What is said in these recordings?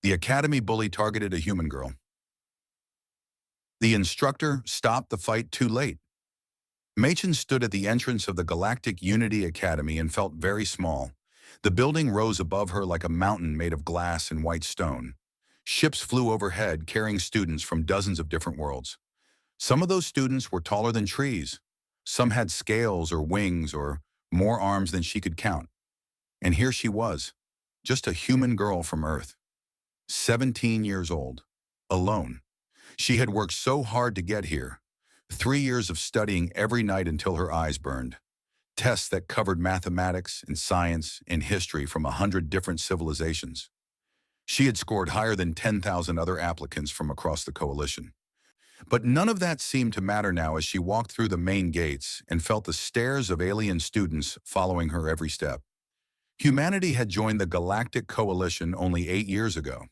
The academy bully targeted a human girl. The instructor stopped the fight too late. Machen stood at the entrance of the Galactic Unity Academy and felt very small. The building rose above her like a mountain made of glass and white stone. Ships flew overhead carrying students from dozens of different worlds. Some of those students were taller than trees. Some had scales or wings or more arms than she could count. And here she was, just a human girl from Earth, 17 years old, alone. She had worked so hard to get here, 3 years of studying every night until her eyes burned. Tests that covered mathematics and science and history from 100 different civilizations. She had scored higher than 10,000 other applicants from across the coalition. But none of that seemed to matter now as she walked through the main gates and felt the stares of alien students following her every step. Humanity had joined the Galactic Coalition only 8 years ago.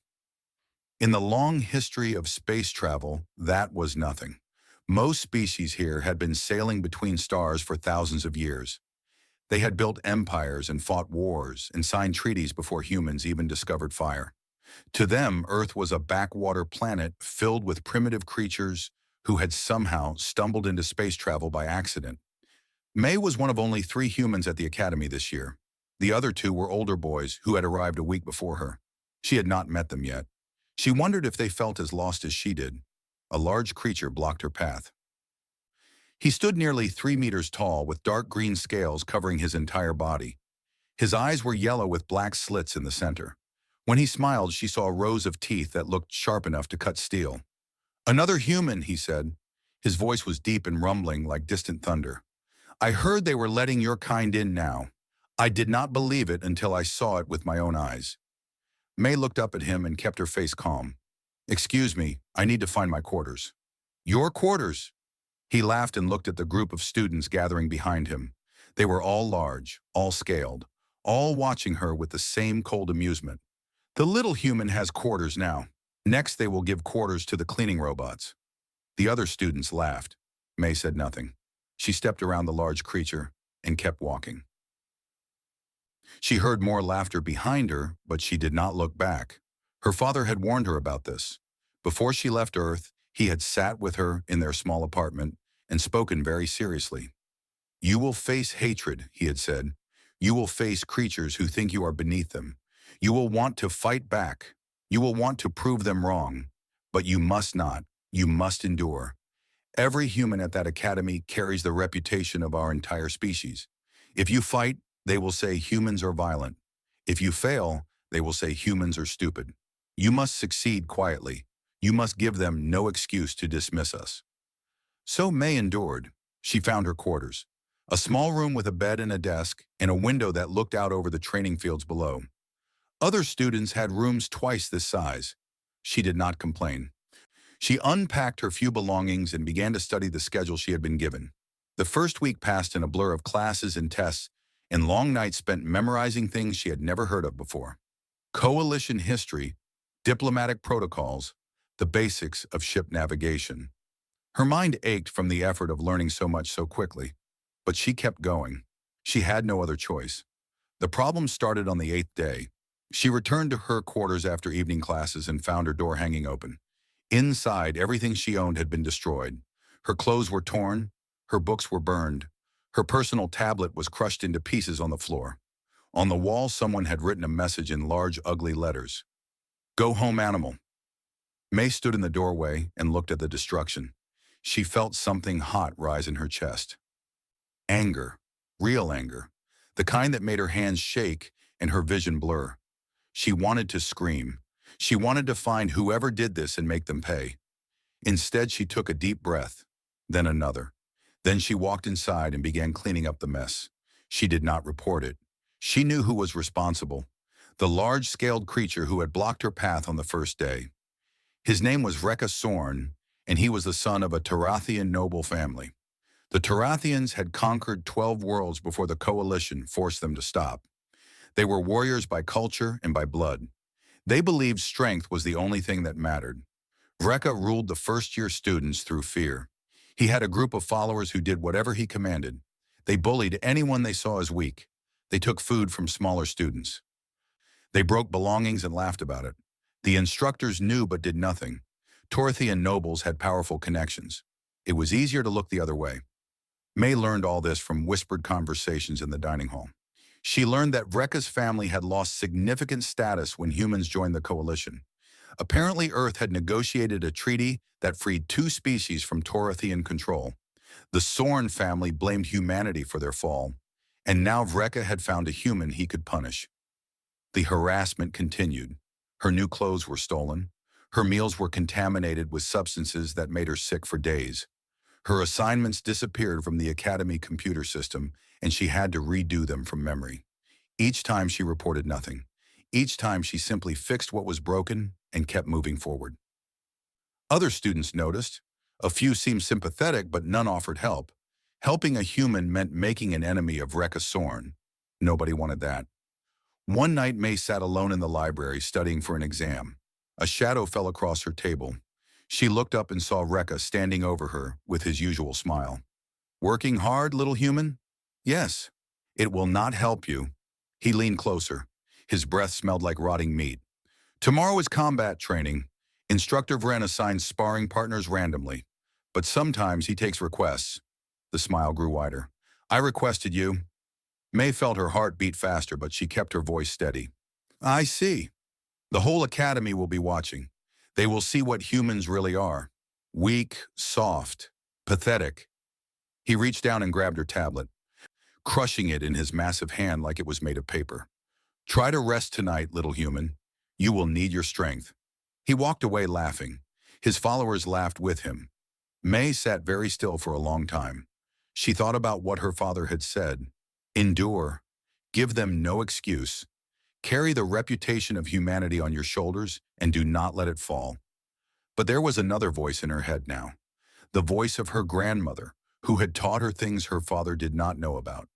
In the long history of space travel, that was nothing. Most species here had been sailing between stars for thousands of years. They had built empires and fought wars and signed treaties before humans even discovered fire. To them, Earth was a backwater planet filled with primitive creatures who had somehow stumbled into space travel by accident. May was one of only 3 humans at the academy this year. The other 2 were older boys who had arrived a week before her. She had not met them yet. She wondered if they felt as lost as she did. A large creature blocked her path. He stood nearly 3 meters tall with dark green scales covering his entire body. His eyes were yellow with black slits in the center. When he smiled, she saw rows of teeth that looked sharp enough to cut steel. "Another human," he said. His voice was deep and rumbling like distant thunder. "I heard they were letting your kind in now. I did not believe it until I saw it with my own eyes." May looked up at him and kept her face calm. "Excuse me, I need to find my quarters." "Your quarters?" He laughed and looked at the group of students gathering behind him. They were all large, all scaled, all watching her with the same cold amusement. "The little human has quarters now. Next they will give quarters to the cleaning robots." The other students laughed. May said nothing. She stepped around the large creature and kept walking. She heard more laughter behind her, but she did not look back. Her father had warned her about this. Before she left Earth, he had sat with her in their small apartment and spoken very seriously. "You will face hatred," he had said. "You will face creatures who think you are beneath them. You will want to fight back. You will want to prove them wrong. But you must not. You must endure. Every human at that academy carries the reputation of our entire species. If you fight, they will say humans are violent. If you fail, they will say humans are stupid. You must succeed quietly. You must give them no excuse to dismiss us." So May endured. She found her quarters. A small room with a bed and a desk, and a window that looked out over the training fields below. Other students had rooms twice this size. She did not complain. She unpacked her few belongings and began to study the schedule she had been given. The first week passed in a blur of classes and tests, and long nights spent memorizing things she had never heard of before. Coalition history, diplomatic protocols, the basics of ship navigation. Her mind ached from the effort of learning so much so quickly, but she kept going. She had no other choice. The problem started on the 8th day. She returned to her quarters after evening classes and found her door hanging open. Inside, everything she owned had been destroyed. Her clothes were torn, her books were burned, her personal tablet was crushed into pieces on the floor. On the wall, someone had written a message in large, ugly letters. "Go home, animal." May stood in the doorway and looked at the destruction. She felt something hot rise in her chest. Anger, real anger, the kind that made her hands shake and her vision blur. She wanted to scream. She wanted to find whoever did this and make them pay. Instead, she took a deep breath, then another. Then she walked inside and began cleaning up the mess. She did not report it. She knew who was responsible, the large-scaled creature who had blocked her path on the first day. His name was Rekka Sorn, and he was the son of a Tarathian noble family. The Tarathians had conquered 12 worlds before the Coalition forced them to stop. They were warriors by culture and by blood. They believed strength was the only thing that mattered. Rekka ruled the first-year students through fear. He had a group of followers who did whatever he commanded. They bullied anyone they saw as weak. They took food from smaller students. They broke belongings and laughed about it. The instructors knew but did nothing. Torothian nobles had powerful connections. It was easier to look the other way. May learned all this from whispered conversations in the dining hall. She learned that Vreka's family had lost significant status when humans joined the coalition. Apparently, Earth had negotiated a treaty that freed two species from Torothian control. The Sorn family blamed humanity for their fall, and now Vreka had found a human he could punish. The harassment continued. Her new clothes were stolen. Her meals were contaminated with substances that made her sick for days. Her assignments disappeared from the academy computer system, and she had to redo them from memory. Each time she reported nothing. Each time she simply fixed what was broken and kept moving forward. Other students noticed. A few seemed sympathetic, but none offered help. Helping a human meant making an enemy of Rekka Sorn. Nobody wanted that. One night, May sat alone in the library studying for an exam. A shadow fell across her table. She looked up and saw Rekka standing over her with his usual smile. "Working hard, little human?" "Yes." "It will not help you." He leaned closer. His breath smelled like rotting meat. "Tomorrow is combat training. Instructor Vren assigns sparring partners randomly. But sometimes he takes requests." The smile grew wider. "I requested you." May felt her heart beat faster, but she kept her voice steady. "I see. The whole academy will be watching. They will see what humans really are. Weak, soft, pathetic." He reached down and grabbed her tablet, crushing it in his massive hand like it was made of paper. "Try to rest tonight, little human. You will need your strength." He walked away laughing. His followers laughed with him. May sat very still for a long time. She thought about what her father had said. Endure. Give them no excuse. Carry the reputation of humanity on your shoulders and do not let it fall. But there was another voice in her head now. The voice of her grandmother, who had taught her things her father did not know about.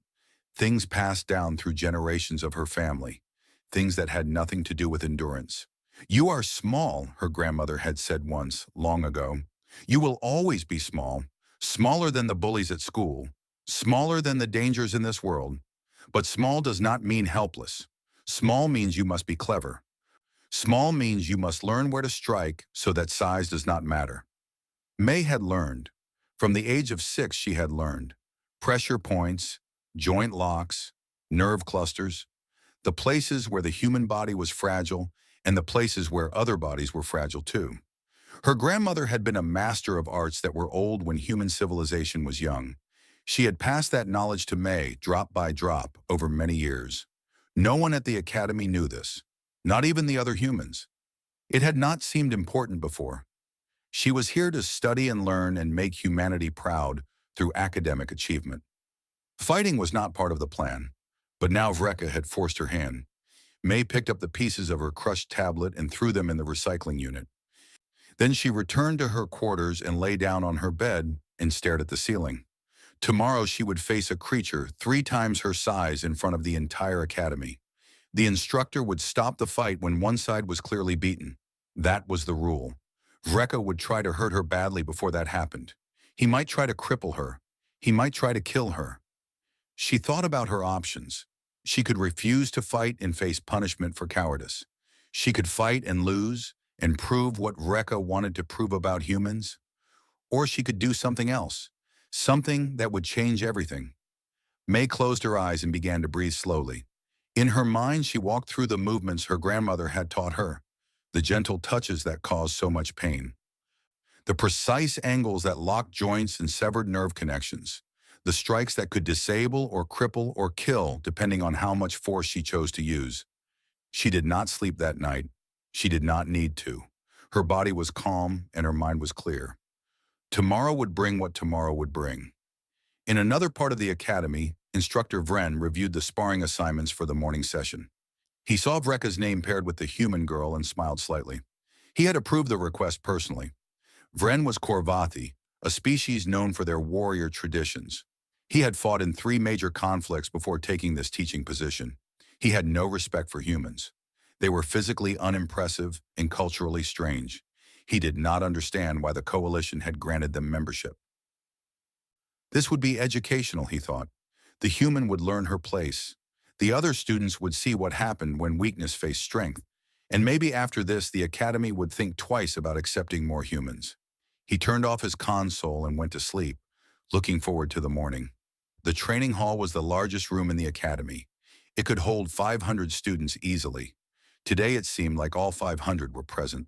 Things passed down through generations of her family. Things that had nothing to do with endurance. "You are small," her grandmother had said once, long ago. "You will always be small. Smaller than the bullies at school. Smaller than the dangers in this world. But small does not mean helpless. Small means you must be clever. Small means you must learn where to strike so that size does not matter." May had learned. From the age of 6 she had learned. Pressure points, joint locks, nerve clusters, the places where the human body was fragile and the places where other bodies were fragile too. Her grandmother had been a master of arts that were old when human civilization was young. She had passed that knowledge to May, drop by drop, over many years. No one at the academy knew this, not even the other humans. It had not seemed important before. She was here to study and learn and make humanity proud through academic achievement. Fighting was not part of the plan, but now Vreka had forced her hand. May picked up the pieces of her crushed tablet and threw them in the recycling unit. Then she returned to her quarters and lay down on her bed and stared at the ceiling. Tomorrow she would face a creature 3 times her size in front of the entire academy. The instructor would stop the fight when one side was clearly beaten. That was the rule. Vreka would try to hurt her badly before that happened. He might try to cripple her. He might try to kill her. She thought about her options. She could refuse to fight and face punishment for cowardice. She could fight and lose and prove what Vreka wanted to prove about humans. Or she could do something else. Something that would change everything. May closed her eyes and began to breathe slowly. In her mind, she walked through the movements her grandmother had taught her, the gentle touches that caused so much pain, the precise angles that locked joints and severed nerve connections, the strikes that could disable or cripple or kill depending on how much force she chose to use. She did not sleep that night. She did not need to. Her body was calm and her mind was clear. Tomorrow would bring what tomorrow would bring. In another part of the academy, Instructor Vren reviewed the sparring assignments for the morning session. He saw Vreka's name paired with the human girl and smiled slightly. He had approved the request personally. Vren was Korvathi, a species known for their warrior traditions. He had fought in 3 major conflicts before taking this teaching position. He had no respect for humans. They were physically unimpressive and culturally strange. He did not understand why the coalition had granted them membership. This would be educational, he thought. The human would learn her place. The other students would see what happened when weakness faced strength. And maybe after this, the Academy would think twice about accepting more humans. He turned off his console and went to sleep, looking forward to the morning. The training hall was the largest room in the Academy. It could hold 500 students easily. Today it seemed like all 500 were present.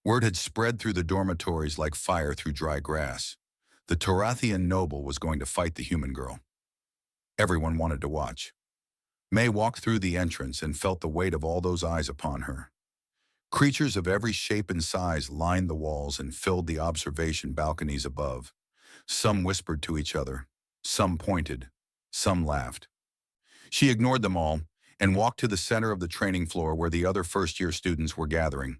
Word had spread through the dormitories like fire through dry grass. The Tarathian noble was going to fight the human girl. Everyone wanted to watch. May walked through the entrance and felt the weight of all those eyes upon her. Creatures of every shape and size lined the walls and filled the observation balconies above. Some whispered to each other, some pointed, some laughed. She ignored them all and walked to the center of the training floor where the other first-year students were gathering.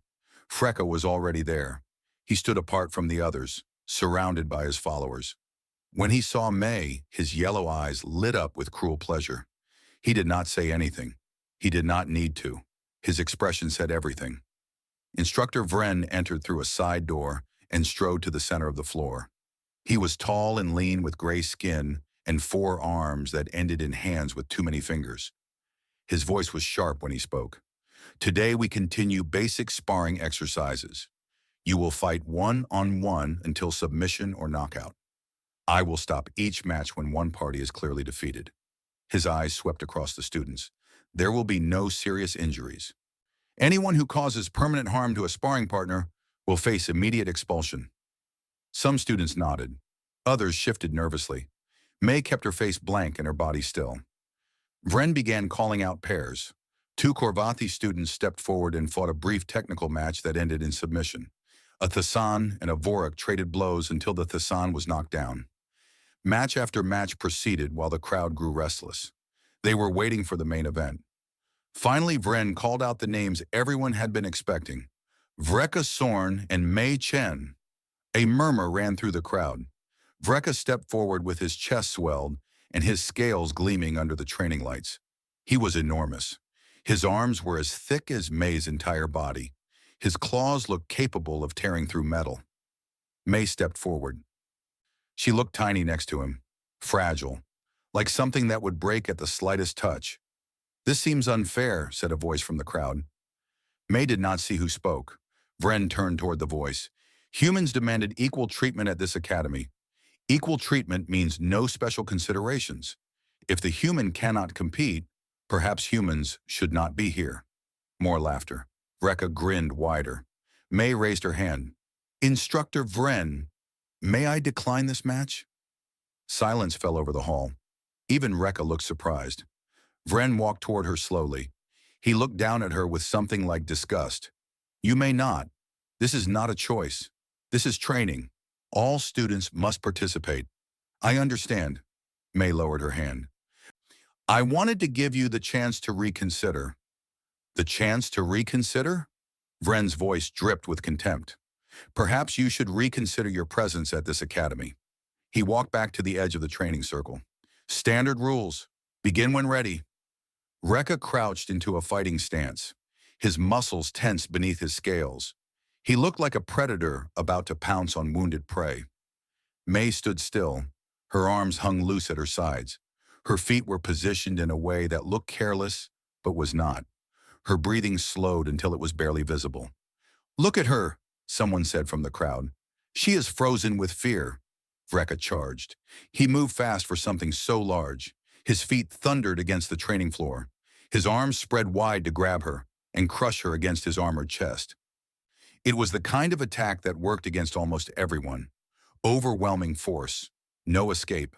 Freka was already there. He stood apart from the others, surrounded by his followers. When he saw May, his yellow eyes lit up with cruel pleasure. He did not say anything. He did not need to. His expression said everything. Instructor Vren entered through a side door and strode to the center of the floor. He was tall and lean with gray skin and 4 arms that ended in hands with too many fingers. His voice was sharp when he spoke. Today we continue basic sparring exercises. You will fight one-on-one until submission or knockout. I will stop each match when one party is clearly defeated. His eyes swept across the students. There will be no serious injuries. Anyone who causes permanent harm to a sparring partner will face immediate expulsion. Some students nodded. Others shifted nervously. May kept her face blank and her body still. Vren began calling out pairs. 2 Korvathi students stepped forward and fought a brief technical match that ended in submission. A Thasan and a Vorak traded blows until the Thasan was knocked down. Match after match proceeded while the crowd grew restless. They were waiting for the main event. Finally, Vren called out the names everyone had been expecting. Vreka Sorn and Mei Chen. A murmur ran through the crowd. Vreka stepped forward with his chest swelled and his scales gleaming under the training lights. He was enormous. His arms were as thick as May's entire body. His claws looked capable of tearing through metal. May stepped forward. She looked tiny next to him, fragile, like something that would break at the slightest touch. This seems unfair, said a voice from the crowd. May did not see who spoke. Vren turned toward the voice. Humans demanded equal treatment at this academy. Equal treatment means no special considerations. If the human cannot compete, perhaps humans should not be here. More laughter. Vreka grinned wider. May raised her hand. Instructor Vren, may I decline this match? Silence fell over the hall. Even Vreka looked surprised. Vren walked toward her slowly. He looked down at her with something like disgust. You may not. This is not a choice. This is training. All students must participate. I understand. May lowered her hand. I wanted to give you the chance to reconsider. The chance to reconsider? Vren's voice dripped with contempt. Perhaps you should reconsider your presence at this academy. He walked back to the edge of the training circle. Standard rules. Begin when ready. Vreka crouched into a fighting stance. His muscles tensed beneath his scales. He looked like a predator about to pounce on wounded prey. May stood still. Her arms hung loose at her sides. Her feet were positioned in a way that looked careless, but was not. Her breathing slowed until it was barely visible. Look at her, someone said from the crowd. She is frozen with fear. Vreka charged. He moved fast for something so large. His feet thundered against the training floor. His arms spread wide to grab her and crush her against his armored chest. It was the kind of attack that worked against almost everyone. Overwhelming force. No escape.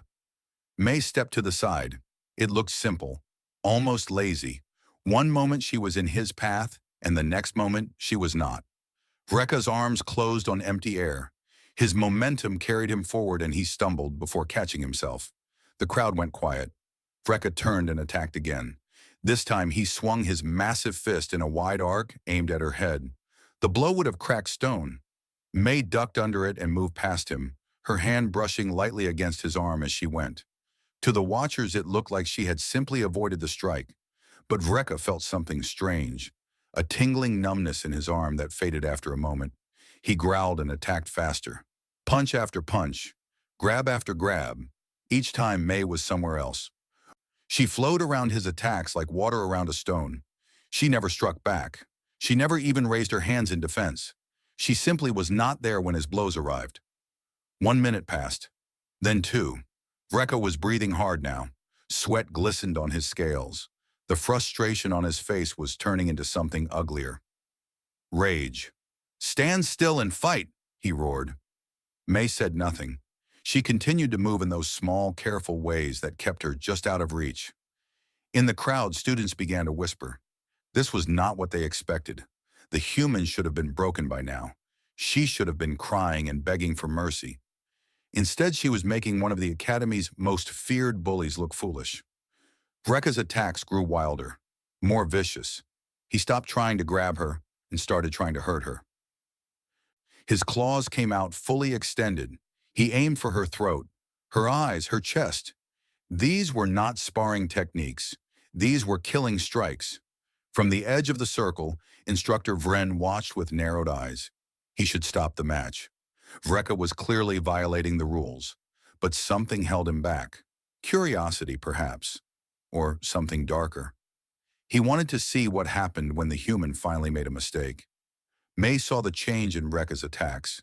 May stepped to the side. It looked simple, almost lazy. One moment she was in his path, and the next moment she was not. Vreka's arms closed on empty air. His momentum carried him forward and he stumbled before catching himself. The crowd went quiet. Vreka turned and attacked again. This time he swung his massive fist in a wide arc aimed at her head. The blow would have cracked stone. May ducked under it and moved past him, her hand brushing lightly against his arm as she went. To the watchers it looked like she had simply avoided the strike. But Vreka felt something strange, a tingling numbness in his arm that faded after a moment. He growled and attacked faster. Punch after punch, grab after grab. Each time May was somewhere else. She flowed around his attacks like water around a stone. She never struck back. She never even raised her hands in defense. She simply was not there when his blows arrived. 1 minute passed. Then 2. Vreka was breathing hard now. Sweat glistened on his scales. The frustration on his face was turning into something uglier. Rage. "Stand still and fight," he roared. May said nothing. She continued to move in those small, careful ways that kept her just out of reach. In the crowd, students began to whisper. This was not what they expected. The human should have been broken by now. She should have been crying and begging for mercy. Instead, she was making one of the Academy's most feared bullies look foolish. Vreka's attacks grew wilder, more vicious. He stopped trying to grab her and started trying to hurt her. His claws came out fully extended. He aimed for her throat, her eyes, her chest. These were not sparring techniques. These were killing strikes. From the edge of the circle, Instructor Vren watched with narrowed eyes. He should stop the match. Vreka was clearly violating the rules, but something held him back. Curiosity, perhaps, or something darker. He wanted to see what happened when the human finally made a mistake. May saw the change in Vreka's attacks.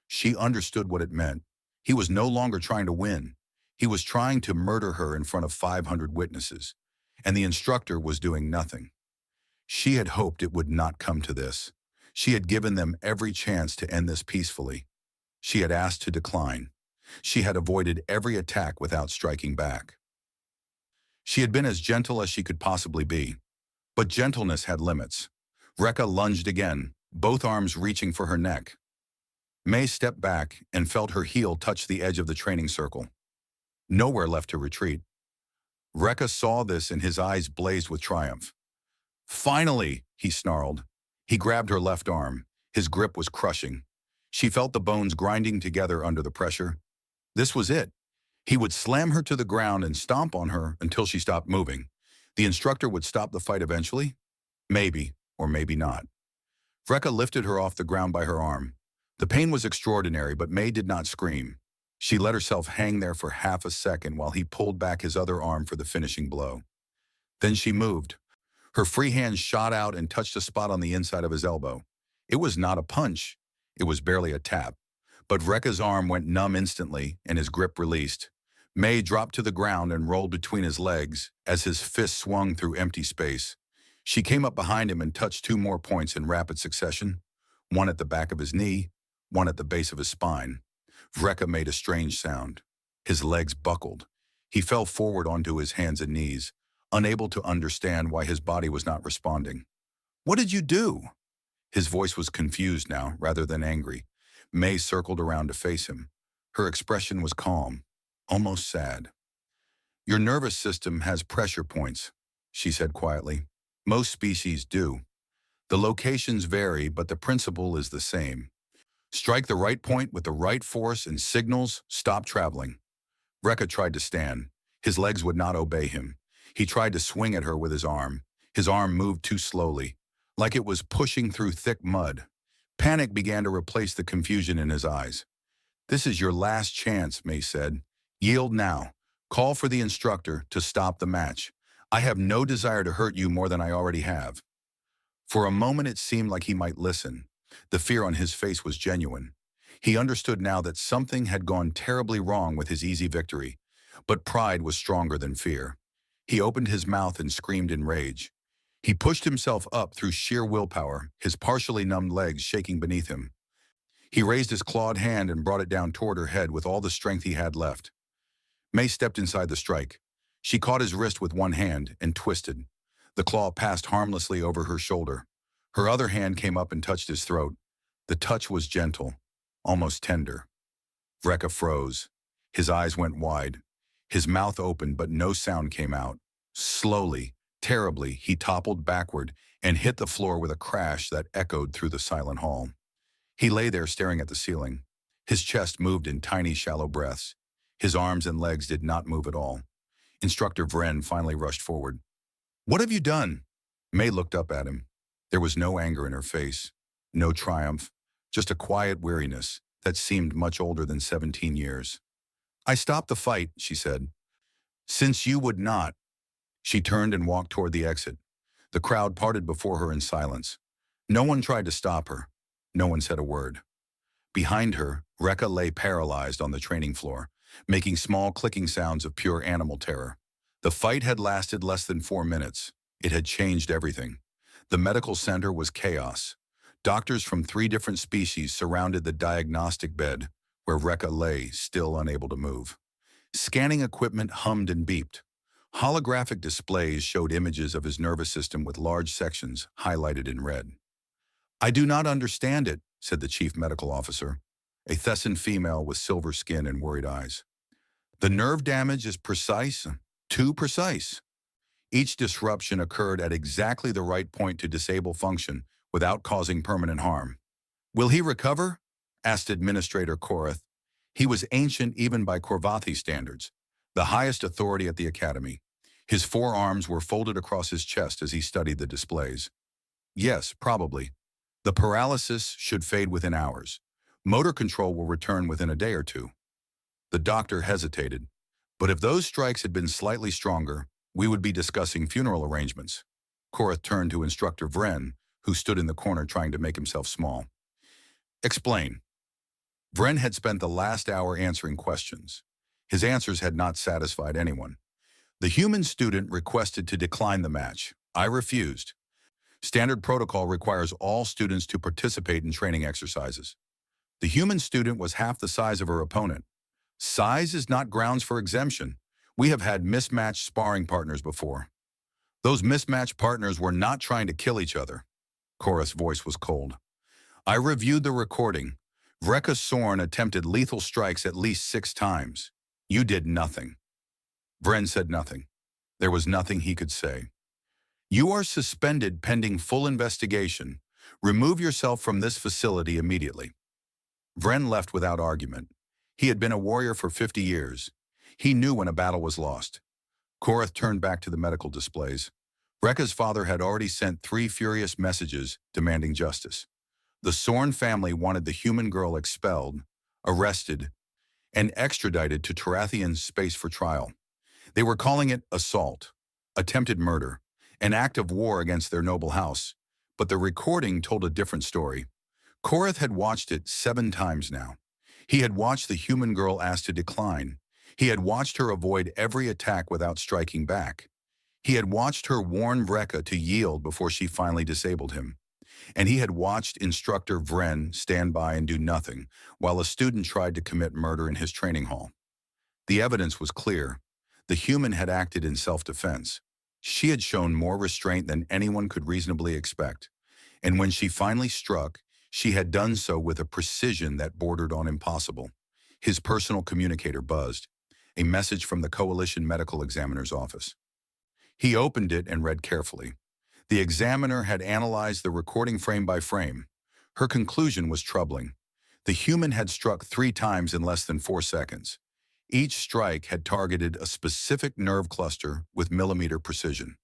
She understood what it meant. He was no longer trying to win. He was trying to murder her in front of 500 witnesses, and the instructor was doing nothing. She had hoped it would not come to this. She had given them every chance to end this peacefully. She had asked to decline. She had avoided every attack without striking back. She had been as gentle as she could possibly be. But gentleness had limits. Vreka lunged again, both arms reaching for her neck. May stepped back and felt her heel touch the edge of the training circle. Nowhere left to retreat. Vreka saw this and his eyes blazed with triumph. "Finally," he snarled. He grabbed her left arm. His grip was crushing. She felt the bones grinding together under the pressure. This was it. He would slam her to the ground and stomp on her until she stopped moving. The instructor would stop the fight eventually? Maybe, or maybe not. Vreka lifted her off the ground by her arm. The pain was extraordinary, but May did not scream. She let herself hang there for half a second while he pulled back his other arm for the finishing blow. Then she moved. Her free hand shot out and touched a spot on the inside of his elbow. It was not a punch. It was barely a tap. But Vreka's arm went numb instantly, and his grip released. May dropped to the ground and rolled between his legs as his fist swung through empty space. She came up behind him and touched 2 more points in rapid succession, one at the back of his knee, one at the base of his spine. Vreka made a strange sound. His legs buckled. He fell forward onto his hands and knees, unable to understand why his body was not responding. "What did you do?" His voice was confused now, rather than angry. May circled around to face him. Her expression was calm, almost sad. "Your nervous system has pressure points," she said quietly. "Most species do. The locations vary, but the principle is the same. Strike the right point with the right force and signals stop traveling." Vreka tried to stand. His legs would not obey him. He tried to swing at her with his arm. His arm moved too slowly, like it was pushing through thick mud. Panic began to replace the confusion in his eyes. "This is your last chance," May said. "Yield now. Call for the instructor to stop the match. I have no desire to hurt you more than I already have." For a moment it seemed like he might listen. The fear on his face was genuine. He understood now that something had gone terribly wrong with his easy victory, but pride was stronger than fear. He opened his mouth and screamed in rage. He pushed himself up through sheer willpower, his partially numbed legs shaking beneath him. He raised his clawed hand and brought it down toward her head with all the strength he had left. May stepped inside the strike. She caught his wrist with one hand and twisted. The claw passed harmlessly over her shoulder. Her other hand came up and touched his throat. The touch was gentle, almost tender. Vreka froze. His eyes went wide. His mouth opened, but no sound came out. Slowly, terribly, he toppled backward and hit the floor with a crash that echoed through the silent hall. He lay there staring at the ceiling. His chest moved in tiny, shallow breaths. His arms and legs did not move at all. Instructor Vren finally rushed forward. "What have you done?" May looked up at him. There was no anger in her face, no triumph, just a quiet weariness that seemed much older than 17 years. "I stopped the fight," she said. "Since you would not." She turned and walked toward the exit. The crowd parted before her in silence. No one tried to stop her. No one said a word. Behind her, Rekka lay paralyzed on the training floor, making small clicking sounds of pure animal terror. The fight had lasted less than 4 minutes. It had changed everything. The medical center was chaos. Doctors from 3 different species surrounded the diagnostic bed, where Rekka lay, still unable to move. Scanning equipment hummed and beeped. Holographic displays showed images of his nervous system with large sections highlighted in red. "I do not understand it," said the chief medical officer, a Thessan female with silver skin and worried eyes. "The nerve damage is precise, too precise. Each disruption occurred at exactly the right point to disable function without causing permanent harm." "Will he recover?" asked Administrator Korath. He was ancient even by Korvathi standards, the highest authority at the academy. His forearms were folded across his chest as he studied the displays. "Yes, probably. The paralysis should fade within hours. Motor control will return within a day or two." The doctor hesitated. "But if those strikes had been slightly stronger, we would be discussing funeral arrangements." Korath turned to Instructor Vren, who stood in the corner trying to make himself small. "Explain." Vren had spent the last hour answering questions. His answers had not satisfied anyone. "The human student requested to decline the match. I refused. Standard protocol requires all students to participate in training exercises. The human student was half the size of her opponent. Size is not grounds for exemption. We have had mismatched sparring partners before. Those mismatched partners were not trying to kill each other." Korath's voice was cold. "I reviewed the recording. Vreka Sorn attempted lethal strikes at least 6 times. You did nothing." Vren said nothing. There was nothing he could say. "You are suspended pending full investigation. Remove yourself from this facility immediately." Vren left without argument. He had been a warrior for 50 years. He knew when a battle was lost. Korath turned back to the medical displays. Vreka's father had already sent 3 furious messages demanding justice. The Sorn family wanted the human girl expelled, arrested, and extradited to Tarathian space for trial. They were calling it assault, attempted murder, an act of war against their noble house. But the recording told a different story. Korath had watched it 7 times now. He had watched the human girl asked to decline. He had watched her avoid every attack without striking back. He had watched her warn Vreka to yield before she finally disabled him. And he had watched Instructor Vren stand by and do nothing, while a student tried to commit murder in his training hall. The evidence was clear. The human had acted in self-defense. She had shown more restraint than anyone could reasonably expect. And when she finally struck, she had done so with a precision that bordered on impossible. His personal communicator buzzed, a message from the Coalition Medical Examiner's office. He opened it and read carefully. The examiner had analyzed the recording frame by frame. Her conclusion was troubling. The human had struck 3 times in less than 4 seconds. Each strike had targeted a specific nerve cluster with millimeter precision.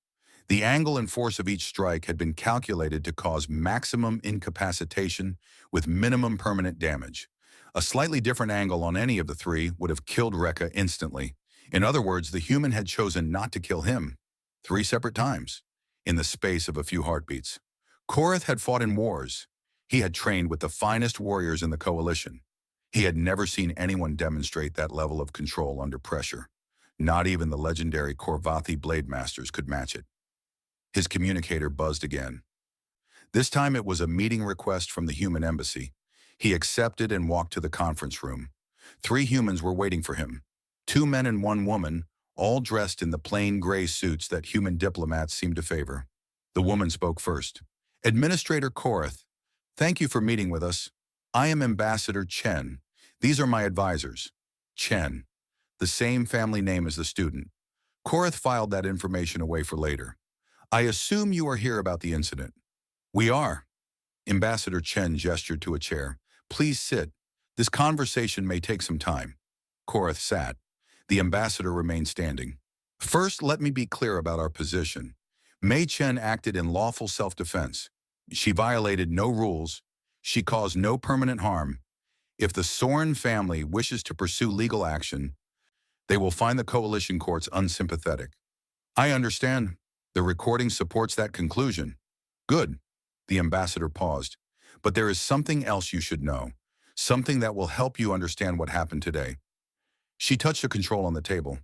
The angle and force of each strike had been calculated to cause maximum incapacitation with minimum permanent damage. A slightly different angle on any of the 3 would have killed Rekka instantly. In other words, the human had chosen not to kill him 3 separate times, in the space of a few heartbeats. Korath had fought in wars. He had trained with the finest warriors in the Coalition. He had never seen anyone demonstrate that level of control under pressure. Not even the legendary Korvathi Blade Masters could match it. His communicator buzzed again. This time it was a meeting request from the human embassy. He accepted and walked to the conference room. 3 humans were waiting for him. 2 men and 1 woman, all dressed in the plain gray suits that human diplomats seemed to favor. The woman spoke first. "Administrator Korath, thank you for meeting with us. I am Ambassador Chen. These are my advisors." Chen, the same family name as the student. Korath filed that information away for later. "I assume you are here about the incident." "We are." Ambassador Chen gestured to a chair. "Please sit. This conversation may take some time." Korath sat. The ambassador remained standing. "First, let me be clear about our position. Mei Chen acted in lawful self-defense. She violated no rules. She caused no permanent harm. If the Soren family wishes to pursue legal action, they will find the coalition courts unsympathetic." "I understand. The recording supports that conclusion." "Good. The ambassador paused. But there is something else you should know. Something that will help you understand what happened today. She touched a control on the table.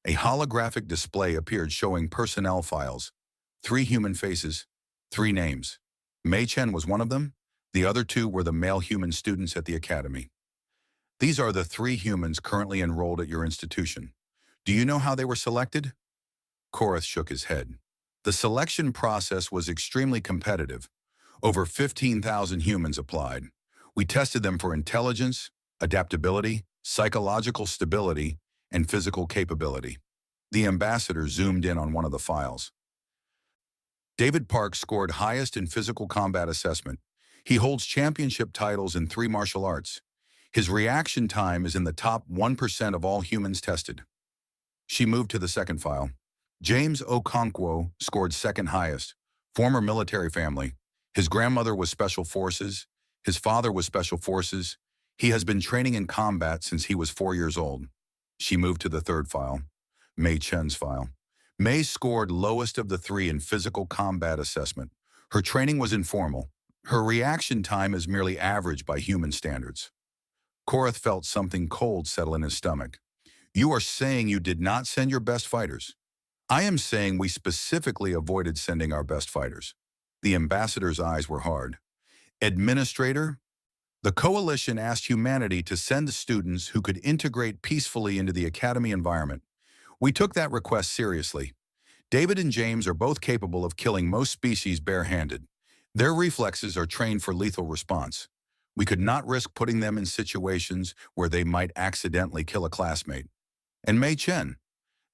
A holographic display appeared showing personnel files. 3 human faces, 3 names. Mei Chen was one of them. The other 2 were the male human students at the academy. These are the 3 humans currently enrolled at your institution. Do you know how they were selected? Korath shook his head. The selection process was extremely competitive. Over 15,000 humans applied. We tested them for intelligence, adaptability, psychological stability, and physical capability. The ambassador zoomed in on one of the files. David Park scored highest in physical combat assessment. He holds championship titles in 3 martial arts. His reaction time is in the top 1% of all humans tested. She moved to the second file. James Okonkwo scored second highest. Former military family. His grandmother was Special Forces. His father was Special Forces. He has been training in combat since he was 4 years old. She moved to the third file. Mei Chen's file. Mei scored lowest of the 3 in physical combat assessment. Her training was informal. Her reaction time is merely average by human standards. Korath felt something cold settle in his stomach. You are saying you did not send your best fighters. I am saying we specifically avoided sending our best fighters. The ambassador's eyes were hard. Administrator, the coalition asked humanity to send students who could integrate peacefully into the academy environment. We took that request seriously. David and James are both capable of killing most species barehanded. Their reflexes are trained for lethal response. We could not risk putting them in situations where they might accidentally kill a classmate. And Mei Chen.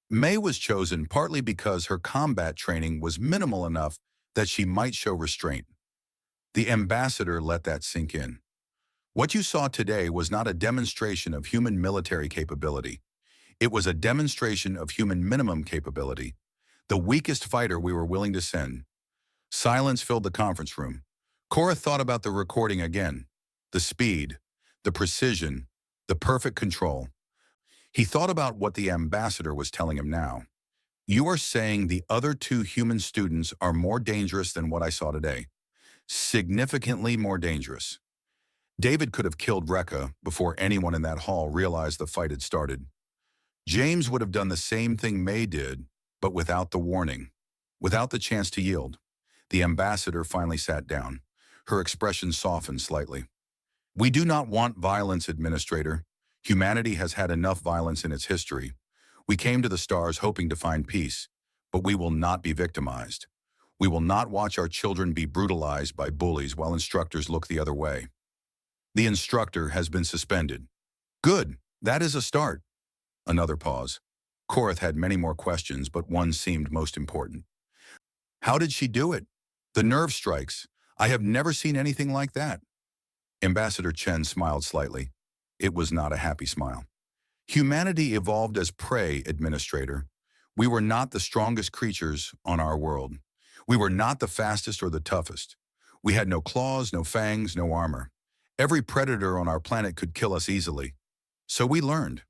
Mei was chosen partly because her combat training was minimal enough that she might show restraint. The ambassador let that sink in. What you saw today was not a demonstration of human military capability. It was a demonstration of human minimum capability, the weakest fighter we were willing to send. Silence filled the conference room. Korath thought about the recording again. The speed, the precision, the perfect control. He thought about what the ambassador was telling him now. You are saying the other 2 human students are more dangerous than what I saw today. Significantly more dangerous. David could have killed Rekka before anyone in that hall realized the fight had started. James would have done the same thing Mei did, but without the warning, without the chance to yield. The ambassador finally sat down. Her expression softened slightly. We do not want violence, Administrator. Humanity has had enough violence in its history. We came to the stars hoping to find peace, but we will not be victimized. We will not watch our children be brutalized by bullies while instructors look the other way. The instructor has been suspended. Good, that is a start. Another pause. Korath had many more questions, but one seemed most important. How did she do it? The nerve strikes. I have never seen anything like that. Ambassador Chen smiled slightly. It was not a happy smile. Humanity evolved as prey, Administrator. We were not the strongest creatures on our world. We were not the fastest or the toughest. We had no claws, no fangs, no armor. Every predator on our planet could kill us easily. So we learned.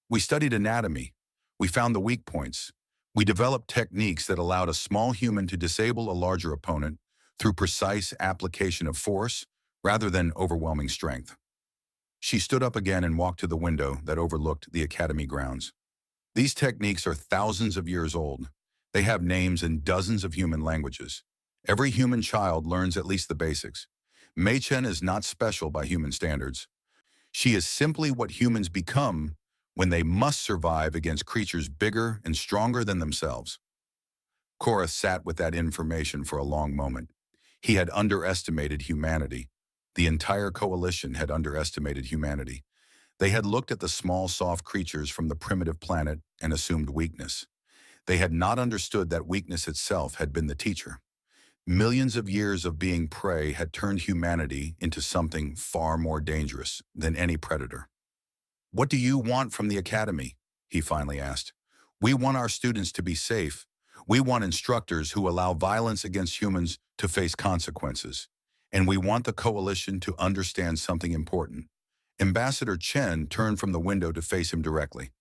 We studied anatomy. We found the weak points. We developed techniques that allowed a small human to disable a larger opponent through precise application of force rather than overwhelming strength. She stood up again and walked to the window that overlooked the academy grounds. These techniques are thousands of years old. They have names in dozens of human languages. Every human child learns at least the basics. Mei Chen is not special by human standards. She is simply what humans become when they must survive against creatures bigger and stronger than themselves. Korath sat with that information for a long moment. He had underestimated humanity. The entire coalition had underestimated humanity. They had looked at the small, soft creatures from the primitive planet and assumed weakness. They had not understood that weakness itself had been the teacher. Millions of years of being prey had turned humanity into something far more dangerous than any predator. What do you want from the academy? He finally asked. We want our students to be safe. We want instructors who allow violence against humans to face consequences. And we want the coalition to understand something important. Ambassador Chen turned from the window to face him directly.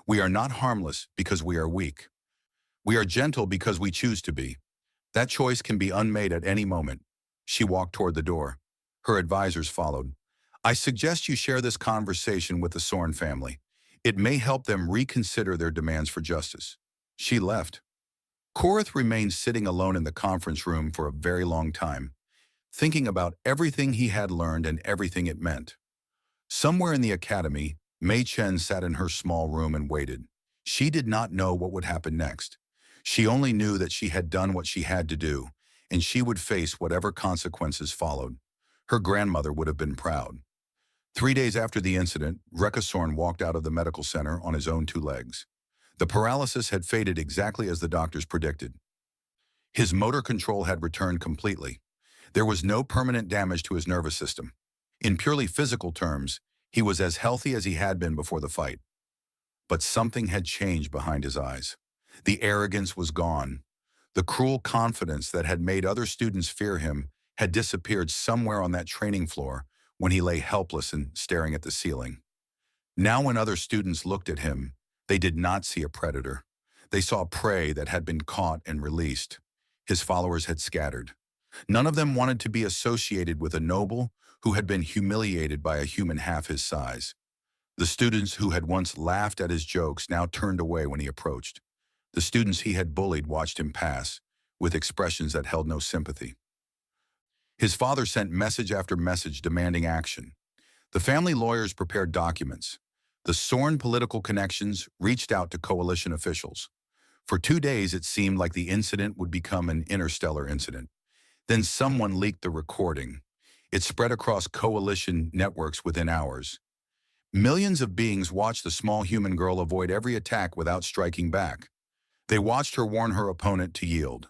We are not harmless because we are weak. We are gentle because we choose to be. That choice can be unmade at any moment. She walked toward the door. Her advisors followed. I suggest you share this conversation with the Sorn family. It may help them reconsider their demands for justice. She left. Korath remained sitting alone in the conference room for a very long time, thinking about everything he had learned and everything it meant. Somewhere in the academy, Mei Chen sat in her small room and waited. She did not know what would happen next. She only knew that she had done what she had to do, and she would face whatever consequences followed. Her grandmother would have been proud. 3 days after the incident, Sorn walked out of the medical center on his own 2 legs. The paralysis had faded exactly as the doctors predicted. His motor control had returned completely. There was no permanent damage to his nervous system. In purely physical terms, he was as healthy as he had been before the fight. But something had changed behind his eyes. The arrogance was gone. The cruel confidence that had made other students fear him had disappeared somewhere on that training floor when he lay helpless and staring at the ceiling. Now when other students looked at him, they did not see a predator. They saw prey that had been caught and released. His followers had scattered. None of them wanted to be associated with a noble who had been humiliated by a human half his size. The students who had once laughed at his jokes now turned away when he approached. The students he had bullied watched him pass, with expressions that held no sympathy. His father sent message after message demanding action. The family lawyers prepared documents. The Sorn political connections reached out to coalition officials. For 2 days, it seemed like the incident would become an interstellar incident. Then someone leaked the recording. It spread across coalition networks within hours. Millions of beings watched the small human girl avoid every attack without striking back. They watched her warn her opponent to yield.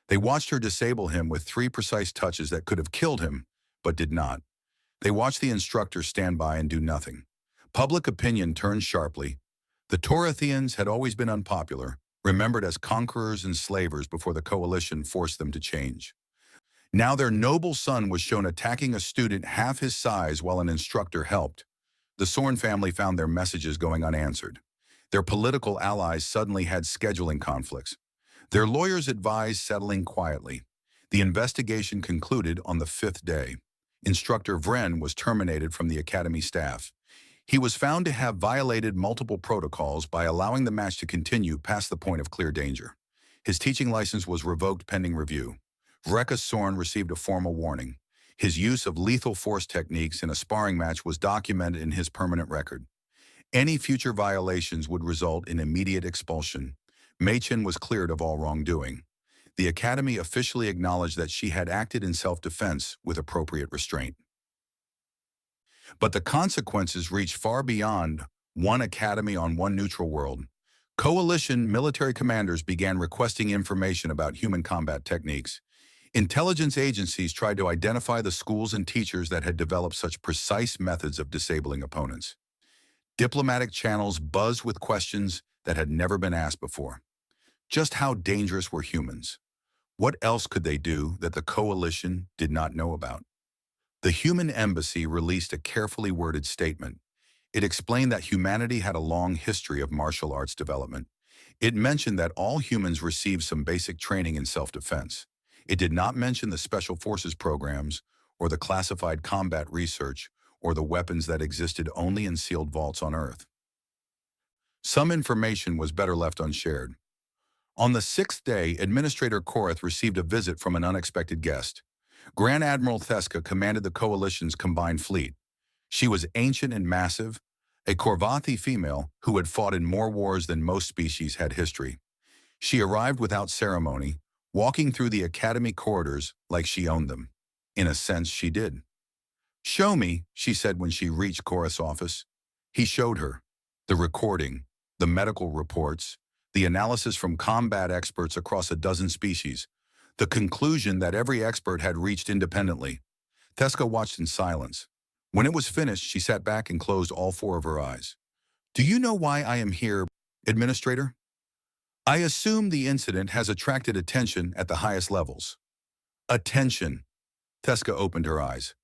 They watched her disable him with 3 precise touches that could have killed him, but did not. They watched the instructor stand by and do nothing. Public opinion turned sharply. The Torathians had always been unpopular, remembered as conquerors and slavers before the coalition forced them to change. Now their noble son was shown attacking a student half his size while an instructor helped. The Sorn family found their messages going unanswered. Their political allies suddenly had scheduling conflicts. Their lawyers advised settling quietly. The investigation concluded on the 5th day. Instructor Vren was terminated from the academy staff. He was found to have violated multiple protocols by allowing the match to continue past the point of clear danger. His teaching license was revoked pending review. Sorn received a formal warning. His use of lethal force techniques in a sparring match was documented in his permanent record. Any future violations would result in immediate expulsion. Mei Chen was cleared of all wrongdoing. The academy officially acknowledged that she had acted in self-defense with appropriate restraint. But the consequences reached far beyond one academy on one neutral world. Coalition military commanders began requesting information about human combat techniques. Intelligence agencies tried to identify the schools and teachers that had developed such precise methods of disabling opponents. Diplomatic channels buzzed with questions that had never been asked before. Just how dangerous were humans? What else could they do that the coalition did not know about? The human embassy released a carefully worded statement. It explained that humanity had a long history of martial arts development. It mentioned that all humans received some basic training in self-defense. It did not mention the special forces programs or the classified combat research or the weapons that existed only in sealed vaults on Earth. Some information was better left unshared. On the 6th day, Administrator Korath received a visit from an unexpected guest. Grand Admiral Theska commanded the Coalition's combined fleet. She was ancient and massive, a Korvathi female who had fought in more wars than most species had history. She arrived without ceremony, walking through the academy corridors like she owned them. In a sense, she did. "Show me," she said when she reached Korath's office. He showed her the recording, the medical reports, the analysis from combat experts across a dozen species, the conclusion that every expert had reached independently. Theska watched in silence. When it was finished, she sat back and closed all 4 of her eyes. "Do you know why I am here, Administrator? I assume the incident has attracted attention at the highest levels." "Attention." Theska opened her eyes.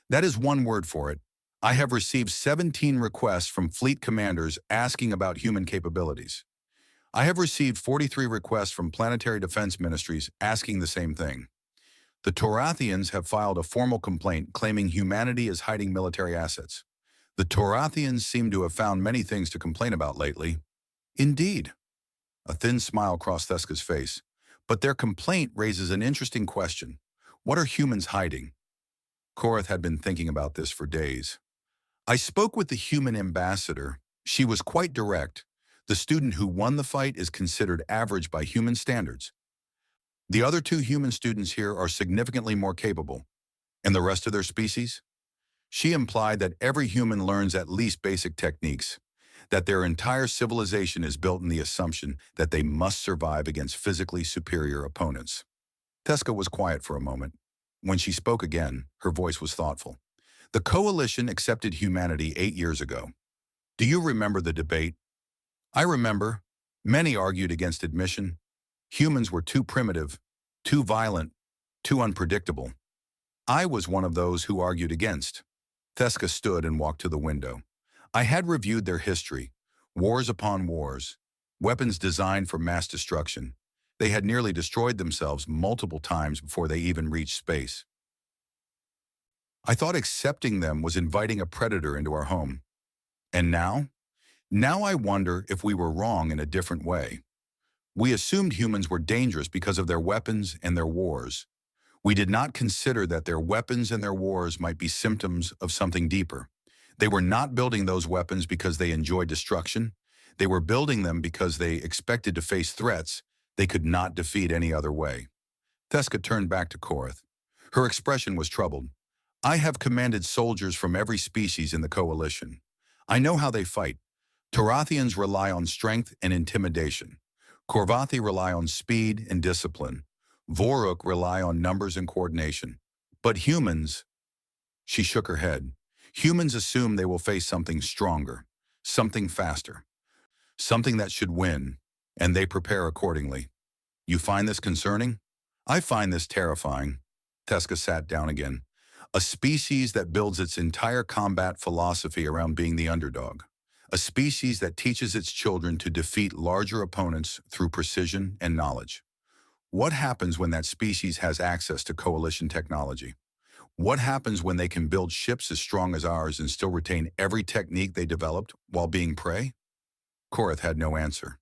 "That is one word for it. I have received 17 requests from fleet commanders asking about human capabilities. I have received 43 requests from planetary defense ministries asking the same thing. The Torathians have filed a formal complaint claiming humanity is hiding military assets. The Torathians seem to have found many things to complain about lately. Indeed. A thin smile crossed Theska's face. But their complaint raises an interesting question. What are humans hiding? Korath had been thinking about this for days. I spoke with the human ambassador. She was quite direct. The student who won the fight is considered average by human standards. The other two human students here are significantly more capable. And the rest of their species? She implied that every human learns at least basic techniques, that their entire civilization is built on the assumption that they must survive against physically superior opponents. Theska was quiet for a moment. When she spoke again, her voice was thoughtful. The coalition accepted humanity 8 years ago. Do you remember the debate? I remember. Many argued against admission. Humans were too primitive, too violent, too unpredictable. I was one of those who argued against. Theska stood and walked to the window. I had reviewed their history, wars upon wars, weapons designed for mass destruction. They had nearly destroyed themselves multiple times before they even reached space. I thought accepting them was inviting a predator into our home. And now? Now I wonder if we were wrong in a different way. We assumed humans were dangerous because of their weapons and their wars. We did not consider that their weapons and their wars might be symptoms of something deeper. They were not building those weapons because they enjoyed destruction. They were building them because they expected to face threats they could not defeat any other way. Theska turned back to Korath. Her expression was troubled. I have commanded soldiers from every species in the coalition. I know how they fight. Torathians rely on strength and intimidation. Korvathi rely on speed and discipline. Voruk rely on numbers and coordination. But humans, she shook her head, humans assume they will face something stronger, something faster, something that should win, and they prepare accordingly. You find this concerning? I find this terrifying. Theska sat down again. A species that builds its entire combat philosophy around being the underdog. A species that teaches its children to defeat larger opponents through precision and knowledge. What happens when that species has access to coalition technology? What happens when they can build ships as strong as ours and still retain every technique they developed while being prey? Korath had no answer.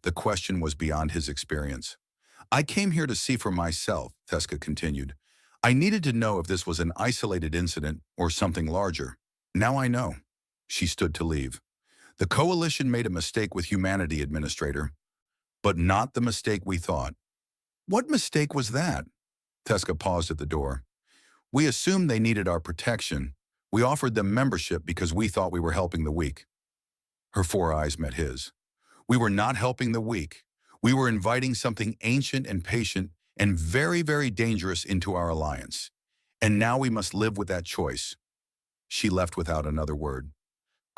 The question was beyond his experience. I came here to see for myself, Theska continued. I needed to know if this was an isolated incident or something larger. Now I know. She stood to leave. The coalition made a mistake with humanity, Administrator, but not the mistake we thought. What mistake was that? Theska paused at the door. We assumed they needed our protection. We offered them membership because we thought we were helping the weak. Her 4 eyes met his. We were not helping the weak. We were inviting something ancient and patient and very, very dangerous into our alliance. And now we must live with that choice. She left without another word.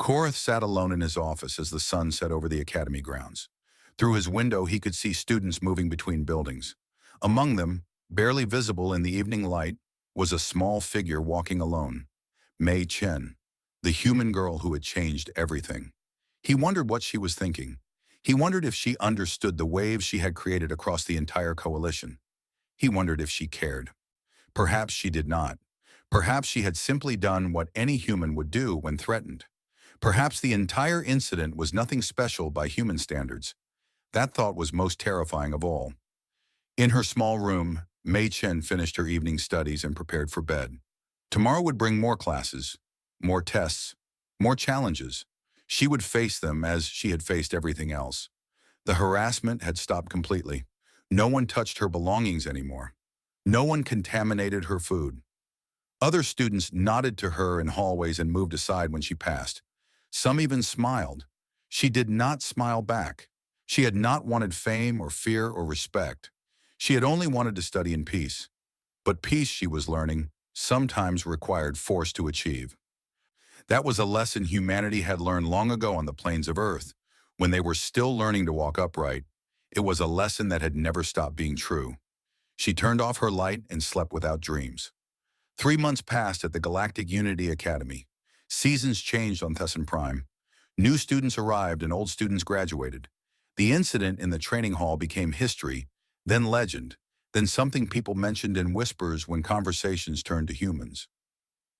Korath sat alone in his office as the sun set over the academy grounds. Through his window, he could see students moving between buildings. Among them, barely visible in the evening light, was a small figure walking alone. Mei Chen, the human girl who had changed everything. He wondered what she was thinking. He wondered if she understood the waves she had created across the entire coalition. He wondered if she cared. Perhaps she did not. Perhaps she had simply done what any human would do when threatened. Perhaps the entire incident was nothing special by human standards. That thought was most terrifying of all. In her small room, Mei Chen finished her evening studies and prepared for bed. Tomorrow would bring more classes, more tests, more challenges. She would face them as she had faced everything else. The harassment had stopped completely. No one touched her belongings anymore. No one contaminated her food. Other students nodded to her in hallways and moved aside when she passed. Some even smiled. She did not smile back. She had not wanted fame or fear or respect. She had only wanted to study in peace. But peace, she was learning, sometimes required force to achieve. That was a lesson humanity had learned long ago on the plains of Earth, when they were still learning to walk upright. It was a lesson that had never stopped being true. She turned off her light and slept without dreams. 3 months passed at the Galactic Unity Academy. Seasons changed on Thesson Prime. New students arrived and old students graduated. The incident in the training hall became history, then legend, then something people mentioned in whispers when conversations turned to humans.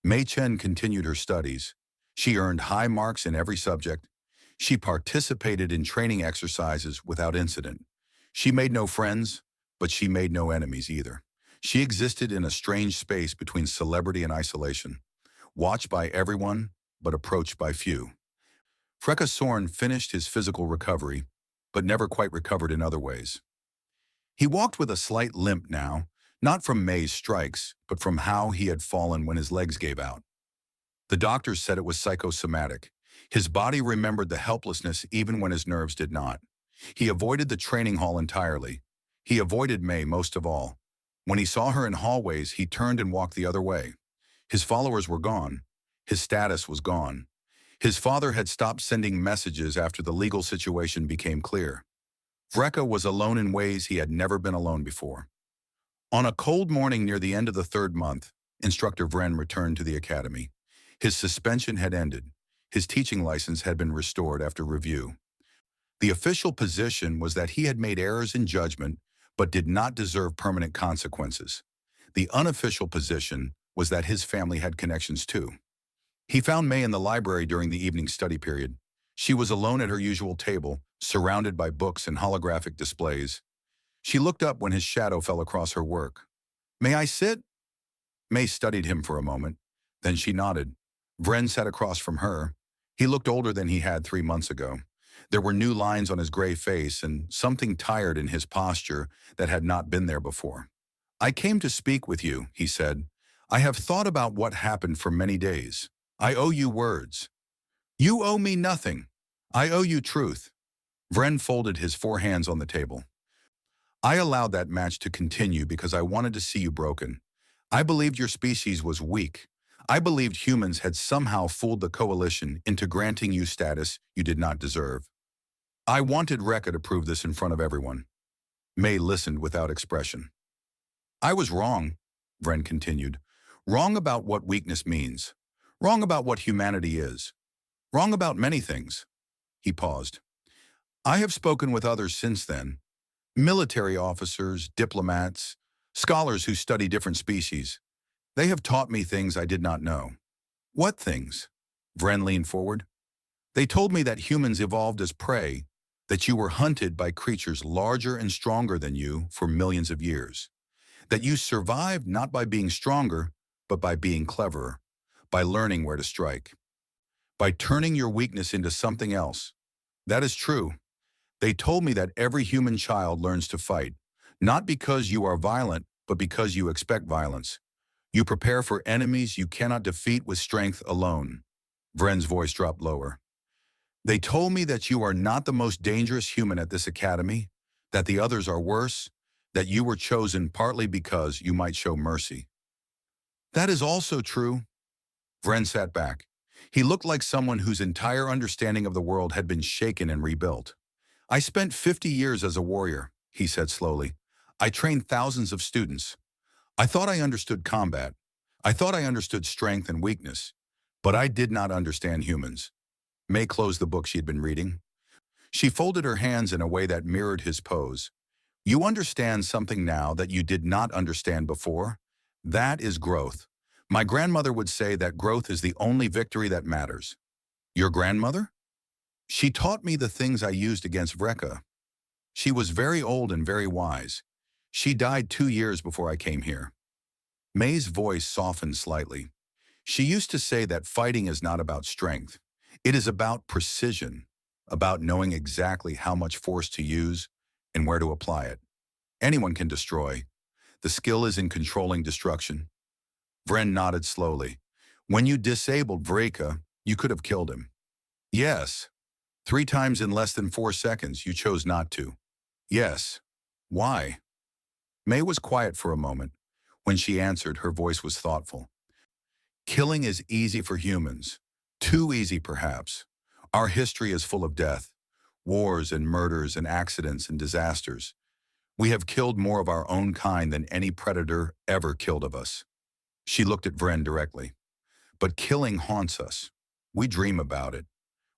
Mei Chen continued her studies. She earned high marks in every subject. She participated in training exercises without incident. She made no friends, but she made no enemies either. She existed in a strange space between celebrity and isolation, watched by everyone, but approached by few. Freka Sorn finished his physical recovery, but never quite recovered in other ways. He walked with a slight limp now, not from May's strikes, but from how he had fallen when his legs gave out. The doctors said it was psychosomatic. His body remembered the helplessness even when his nerves did not. He avoided the training hall entirely. He avoided May most of all. When he saw her in hallways, he turned and walked the other way. His followers were gone. His status was gone. His father had stopped sending messages after the legal situation became clear. Vreka was alone in ways he had never been alone before. On a cold morning near the end of the third month, Instructor Vren returned to the academy. His suspension had ended. His teaching license had been restored after review. The official position was that he had made errors in judgment, but did not deserve permanent consequences. The unofficial position was that his family had connections too. He found May in the library during the evening study period. She was alone at her usual table, surrounded by books and holographic displays. She looked up when his shadow fell across her work. "May I sit?" May studied him for a moment. Then she nodded. Vren sat across from her. He looked older than he had 3 months ago. There were new lines on his gray face and something tired in his posture that had not been there before. "I came to speak with you," he said. "I have thought about what happened for many days. I owe you words." "You owe me nothing. I owe you truth." Vren folded his 4 hands on the table. "I allowed that match to continue because I wanted to see you broken. I believed your species was weak. I believed humans had somehow fooled the coalition into granting you status you did not deserve. I wanted Rekka to prove this in front of everyone." May listened without expression. "I was wrong," Vren continued. "Wrong about what weakness means. Wrong about what humanity is. Wrong about many things." He paused. "I have spoken with others since then. Military officers, diplomats, scholars who study different species. They have taught me things I did not know." "What things?" Vren leaned forward. "They told me that humans evolved as prey, that you were hunted by creatures larger and stronger than you for millions of years. That you survived not by being stronger, but by being cleverer, by learning where to strike, by turning your weakness into something else. That is true. They told me that every human child learns to fight, not because you are violent, but because you expect violence. You prepare for enemies you cannot defeat with strength alone." Vren's voice dropped lower. "They told me that you are not the most dangerous human at this academy, that the others are worse, that you were chosen partly because you might show mercy." "That is also true." Vren sat back. He looked like someone whose entire understanding of the world had been shaken and rebuilt. "I spent 50 years as a warrior," he said slowly. "I trained thousands of students. I thought I understood combat. I thought I understood strength and weakness. But I did not understand humans." May closed the book she had been reading. She folded her hands in a way that mirrored his pose. "You understand something now that you did not understand before? That is growth. My grandmother would say that growth is the only victory that matters." "Your grandmother?" "She taught me the things I used against Vreka. She was very old and very wise. She died 2 years before I came here." May's voice softened slightly. "She used to say that fighting is not about strength. It is about precision, about knowing exactly how much force to use and where to apply it. Anyone can destroy. The skill is in controlling destruction." Vren nodded slowly. "When you disabled Vreka, you could have killed him." "Yes. 3 times in less than 4 seconds, you chose not to." "Yes. Why?" May was quiet for a moment. When she answered, her voice was thoughtful. "Killing is easy for humans. Too easy, perhaps. Our history is full of death, wars and murders and accidents and disasters. We have killed more of our own kind than any predator ever killed of us." She looked at Vren directly. "But killing haunts us. We dream about it.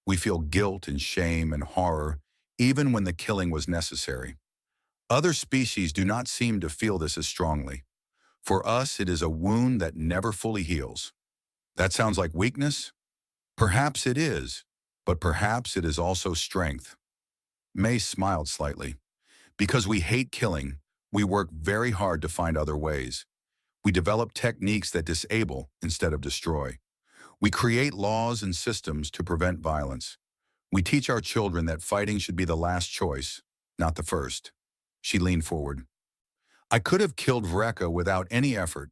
We feel guilt and shame and horror, even when the killing was necessary. Other species do not seem to feel this as strongly. For us, it is a wound that never fully heals. That sounds like weakness? Perhaps it is, but perhaps it is also strength. May smiled slightly. Because we hate killing, we work very hard to find other ways. We develop techniques that disable instead of destroy. We create laws and systems to prevent violence. We teach our children that fighting should be the last choice, not the first. She leaned forward. I could have killed Vreka without any effort.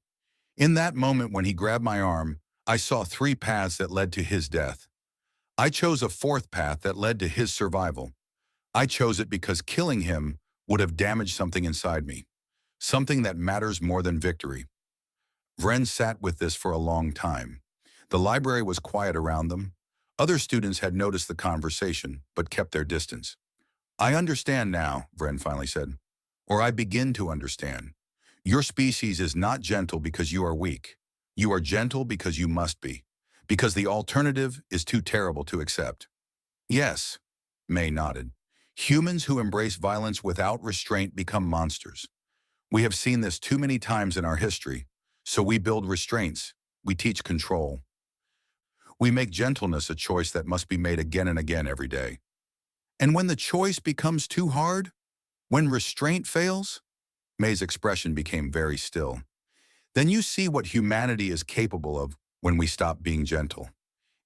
In that moment when he grabbed my arm, I saw three paths that led to his death. I chose a fourth path that led to his survival. I chose it because killing him would have damaged something inside me, something that matters more than victory. Vren sat with this for a long time. The library was quiet around them. Other students had noticed the conversation, but kept their distance. I understand now, Vren finally said, or I begin to understand. Your species is not gentle because you are weak. You are gentle because you must be, because the alternative is too terrible to accept. Yes, May nodded. Humans who embrace violence without restraint become monsters. We have seen this too many times in our history, so we build restraints. We teach control. We make gentleness a choice that must be made again and again every day. And when the choice becomes too hard, when restraint fails, May's expression became very still. Then you see what humanity is capable of when we stop being gentle.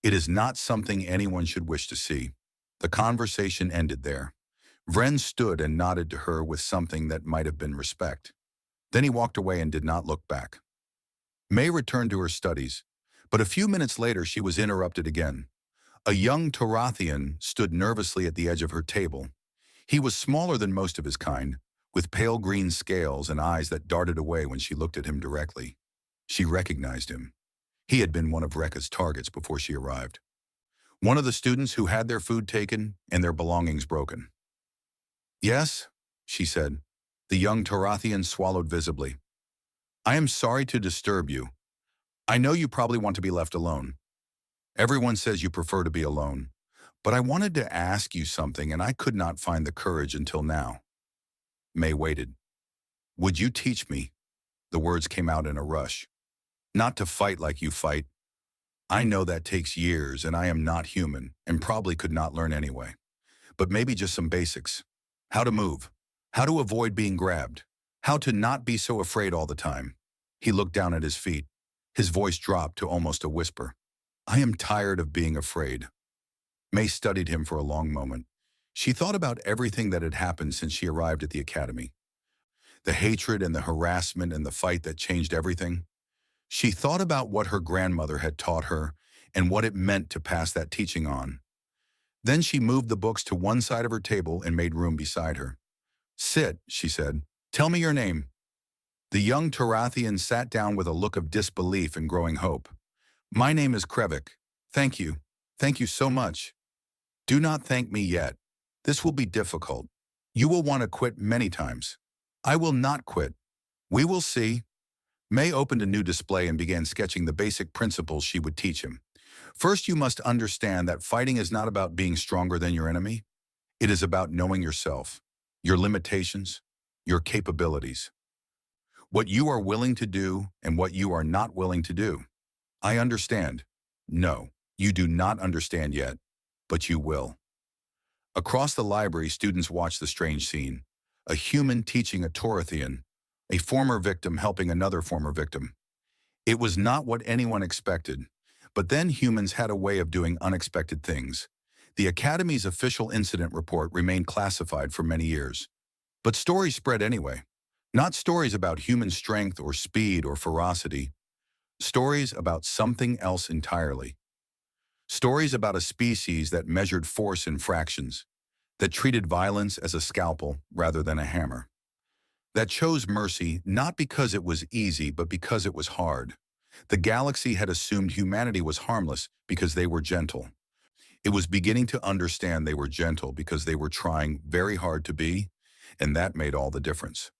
It is not something anyone should wish to see. The conversation ended there. Vren stood and nodded to her with something that might have been respect. Then he walked away and did not look back. May returned to her studies, but a few minutes later she was interrupted again. A young Tarathian stood nervously at the edge of her table. He was smaller than most of his kind, with pale green scales and eyes that darted away when she looked at him directly. She recognized him. He had been one of Rekka's targets before she arrived. One of the students who had their food taken and their belongings broken. Yes, she said. The young Tarathian swallowed visibly. I am sorry to disturb you. I know you probably want to be left alone. Everyone says you prefer to be alone. But I wanted to ask you something and I could not find the courage until now. May waited. Would you teach me? The words came out in a rush. Not to fight like you fight. I know that takes years and I am not human and probably could not learn anyway. But maybe just some basics. How to move. How to avoid being grabbed. How to not be so afraid all the time. He looked down at his feet. His voice dropped to almost a whisper. I am tired of being afraid. May studied him for a long moment. She thought about everything that had happened since she arrived at the academy. The hatred and the harassment and the fight that changed everything. She thought about what her grandmother had taught her and what it meant to pass that teaching on. Then she moved the books to one side of her table and made room beside her. Sit, she said. Tell me your name. The young Tarathian sat down with a look of disbelief and growing hope. My name is Krevik. Thank you. Thank you so much. Do not thank me yet. This will be difficult. You will want to quit many times. I will not quit. We will see. May opened a new display and began sketching the basic principles she would teach him. First, you must understand that fighting is not about being stronger than your enemy. It is about knowing yourself, your limitations, your capabilities, what you are willing to do and what you are not willing to do. I understand. No, you do not understand yet, but you will. Across the library, students watched the strange scene. A human teaching a Tarathian, a former victim helping another former victim. It was not what anyone expected, but then humans had a way of doing unexpected things. The Academy's official incident report remained classified for many years. But stories spread anyway. Not stories about human strength or speed or ferocity. Stories about something else entirely. Stories about a species that measured force in fractions, that treated violence as a scalpel rather than a hammer, that chose mercy not because it was easy but because it was hard. The galaxy had assumed humanity was harmless because they were gentle. It was beginning to understand they were gentle because they were trying very hard to be, and that made all the difference.